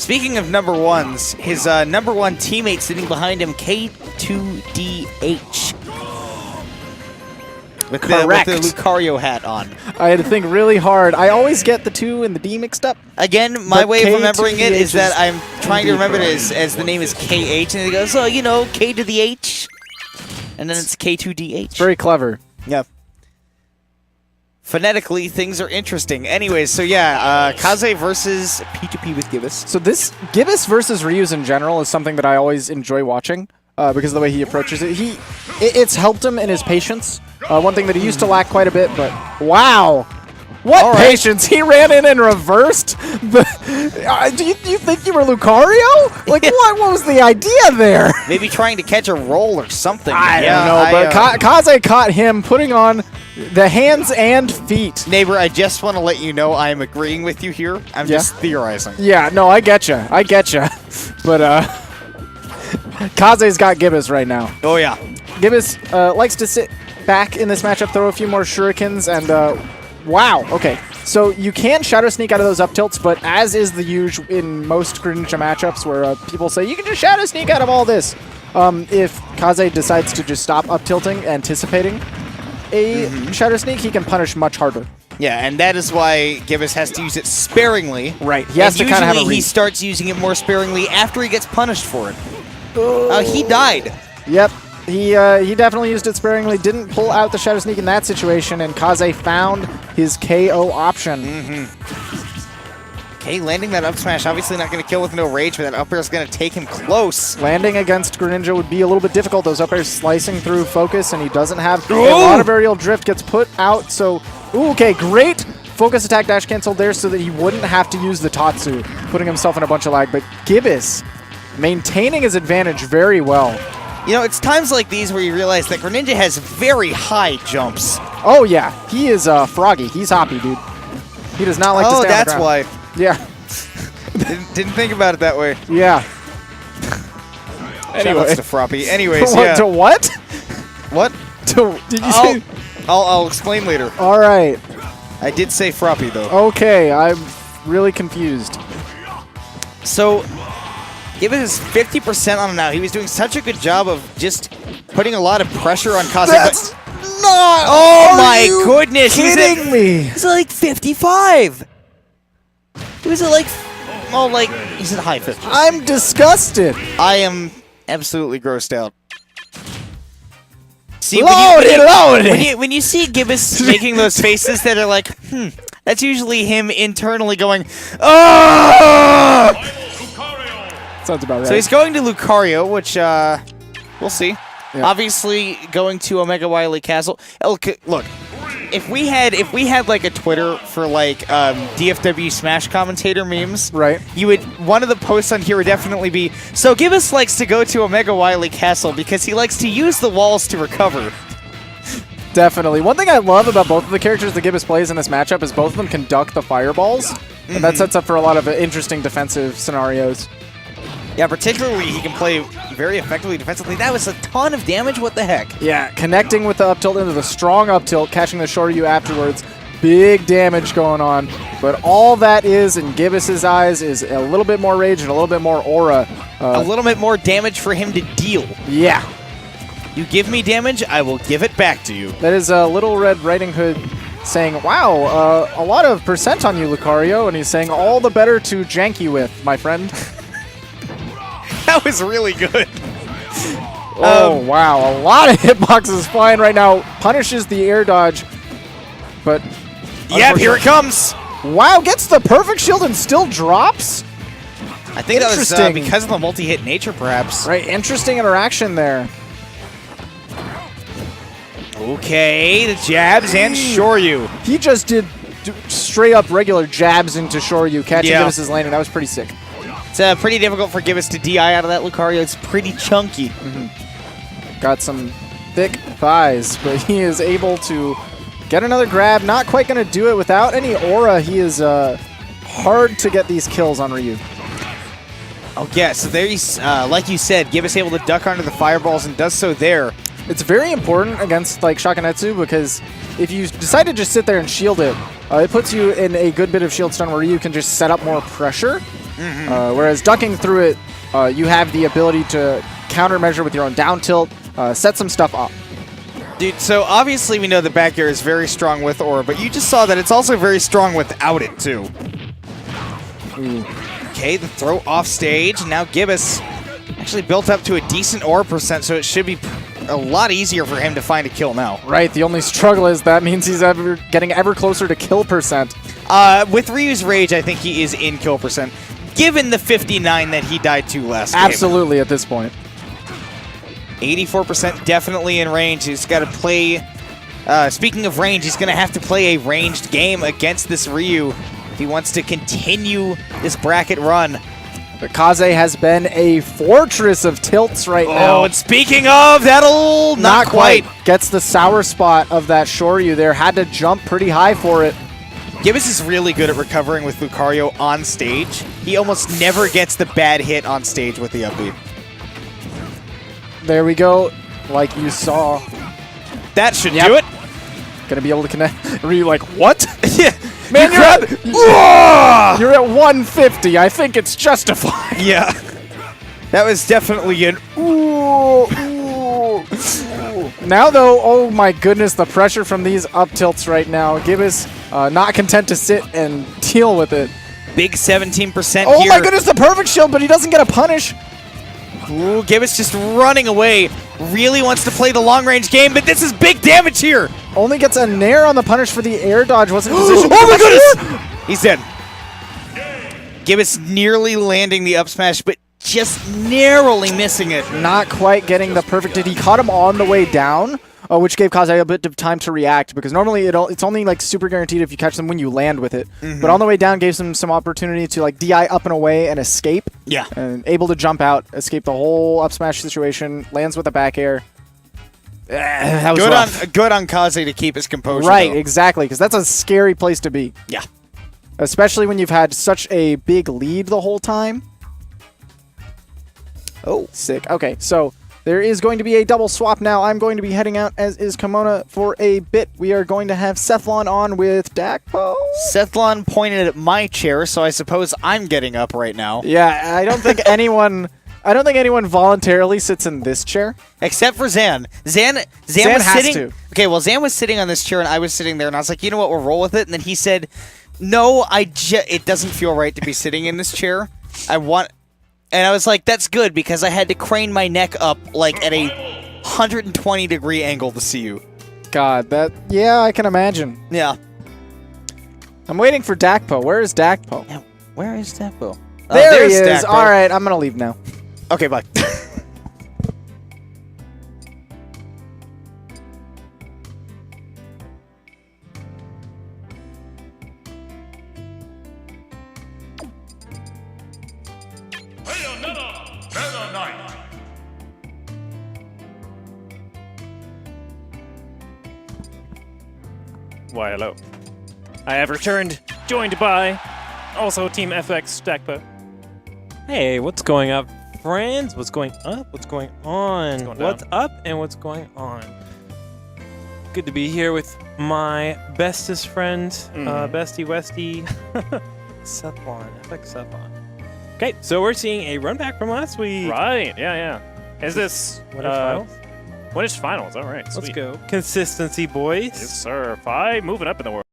Speaking of number ones, his number one teammate sitting behind him, K2DH. With the Lucario hat on. I had to think really hard. I always get the 2 and the D mixed up. Again, my way of remembering it is that I'm trying to remember it as the name is KH, and it goes, oh, you know, K to the H, and then it's K2DH. It's very clever. Yeah. Phonetically, things are interesting. Anyways, so yeah, Kaze versus P2P with Gibus. So this Gibus versus Ryu's in general is something that I always enjoy watching because of the way he approaches it. It's helped him in his patience. One thing that he used to lack quite a bit, but wow. What patience? He ran in and reversed? Do you think you were Lucario? Like, what was the idea there? Maybe trying to catch a roll or something. I don't know, but Kaze caught him putting on the hands and feet. Neighbor, I just want to let you know I am agreeing with you here. I'm just theorizing. Yeah, no, I getcha. I getcha. But, Kaze's got Gibus right now. Oh, yeah. Gibus likes to sit back in this matchup, throw a few more shurikens, and wow. Okay, so you can Shadow Sneak out of those up tilts, but as is the usual in most Greninja matchups where people say, you can just Shadow Sneak out of all this. If Kaze decides to just stop up tilting, anticipating a Shadow Sneak, he can punish much harder. Yeah, and that is why Gibus has to use it sparingly. Right, he has to kind of have a read. He starts using it more sparingly after he gets punished for it. He died. Yep. He definitely used it sparingly, didn't pull out the Shadow Sneak in that situation, and Kaze found his KO option. Okay, landing that up smash, obviously not going to kill with no rage, but that up air is going to take him close. Landing against Greninja would be a little bit difficult. Those up airs slicing through focus, and he doesn't have a lot of aerial drift gets put out, so... Ooh, okay, great focus attack dash cancel there so that he wouldn't have to use the Tatsu, putting himself in a bunch of lag, but Gibus maintaining his advantage very well. You know, it's times like these where you realize that Greninja has very high jumps. Oh, yeah. He is froggy. He's hoppy, dude. He does not like to stay on the ground. Oh, that's why. Yeah. didn't think about it that way. Yeah. Anyway. To Froppy. Anyways, yeah. To what? What? Did you say? I'll explain later. All right. I did say Froppy, though. Okay, I'm really confused. So... Gibus is 50% on him now. He was doing such a good job of just putting a lot of pressure on Kaze. That's not... Oh my goodness. Kidding me. He's at like 55. He was at like... Oh, like... He's at high 50s. I'm disgusted. I am absolutely grossed out. See, when you see Gibus making those faces that are like, that's usually him internally going, oh! Sounds about right. So he's going to Lucario, which we'll see. Yeah. Obviously, going to Omega Wily Castle. Look, if we had like a Twitter for like DFW Smash commentator memes, right? One of the posts on here would definitely be, so Gibus likes to go to Omega Wily Castle because he likes to use the walls to recover. Definitely. One thing I love about both of the characters that Gibus plays in this matchup is both of them can duck the fireballs, and that sets up for a lot of interesting defensive scenarios. Yeah, particularly he can play very effectively defensively. That was a ton of damage. What the heck? Yeah, connecting with the up tilt into the strong up tilt, catching the Shoryu afterwards. Big damage going on. But all that is in Gibus's eyes is a little bit more rage and a little bit more aura. A little bit more damage for him to deal. Yeah. You give me damage, I will give it back to you. That is Little Red Riding Hood saying, wow, a lot of percent on you, Lucario. And he's saying, all the better to janky with, my friend. That was really good. Oh, wow. A lot of hitboxes flying right now. Punishes the air dodge. But... Yep, here it comes. Wow, gets the perfect shield and still drops? I think that was because of the multi-hit nature, perhaps. Right, interesting interaction there. Okay, the jabs and Shoryu. He just did straight up regular jabs into Shoryu, catching Gibus' landing. That was pretty sick. It's pretty difficult for Gibus to DI out of that Lucario. It's pretty chunky. Got some thick thighs, but he is able to get another grab. Not quite going to do it without any aura. He is hard to get these kills on Ryu. Oh, yeah. So there he's, like you said, Gibus able to duck under the fireballs and does so there. It's very important against like Shakanetsu because if you decide to just sit there and shield it, it puts you in a good bit of shield stun where you can just set up more pressure. Whereas ducking through it, you have the ability to countermeasure with your own down tilt, set some stuff up. Dude, so obviously we know the back air is very strong with aura, but you just saw that it's also very strong without it, too. Okay, the throw off stage. Now Gibus actually built up to a decent aura percent, so it should be a lot easier for him to find a kill now. Right, the only struggle is that means he's getting ever closer to kill percent. With Ryu's Rage, I think he is in kill percent, given the 59 that he died to last game. Absolutely at this point. 84% definitely in range. He's got to play... speaking of range, he's going to have to play a ranged game against this Ryu if he wants to continue this bracket run. But Kaze has been a fortress of tilts right now. Oh, and speaking of, that'll not quite. Gets the sour spot of that Shoryu there. Had to jump pretty high for it. Gibus is really good at recovering with Lucario on stage. He almost never gets the bad hit on stage with the up B. There we go, like you saw. That should do it. Gonna be able to connect. Were you like, what? Yeah. Man, you're at 150. I think it's justified. Yeah. That was definitely an ooh. Now, though, oh my goodness, the pressure from these up tilts right now. Gibus not content to sit and deal with it. Big 17% oh here. My goodness, the perfect shield, but he doesn't get a punish. Ooh, Gibus just running away. Really wants to play the long-range game, but this is big damage here. Only gets a nair on the punish for the air dodge. Wasn't in position. Oh my goodness! He's dead. Gibus nearly landing the up smash, but just narrowly missing it. Not quite getting the perfect hit. He caught him on the way down, which gave Kaze a bit of time to react, because normally it's only like super guaranteed if you catch them when you land with it. But on the way down gave him some opportunity to like DI up and away and escape. Yeah. And able to jump out, escape the whole up smash situation, lands with a back air. That was good on Kaze to keep his composure. Right, though. exactly, because that's a scary place to be. Yeah. Especially when you've had such a big lead the whole time. Oh, sick. Okay, so there is going to be a double swap now. I'm going to be heading out, as is Kimona, for a bit. We are going to have Sethlon on with Dakpo. Sethlon pointed at my chair, so I suppose I'm getting up right now. Yeah, I don't think anyone... I don't think anyone voluntarily sits in this chair. Except for Zan. Zan was sitting... Okay, well, Zan was sitting on this chair, and I was sitting there, and I was like, you know what, we'll roll with it. And then he said, no, it doesn't feel right to be sitting in this chair. And I was like, that's good, because I had to crane my neck up, like, at a 120-degree angle to see you. God, yeah, I can imagine. Yeah. I'm waiting for Dakpo. Where is Dakpo? Yeah, where is Dakpo? There he is. Dakpo. All right, I'm going to leave now. Okay, bye. Why, hello. I have returned, joined by also Team FX Dakpo. Hey, what's going up, friends? What's going up? What's going on? What's up and what's going on? Good to be here with my bestest friend, Bestie Westie, Sethlon, FX Sethlon. Okay, so we're seeing a run back from last week. Right, yeah. Is this... Finals? What is finals? All right, Let's sweet. go. Consistency, boys. Yes, sir. 5 moving up in the world.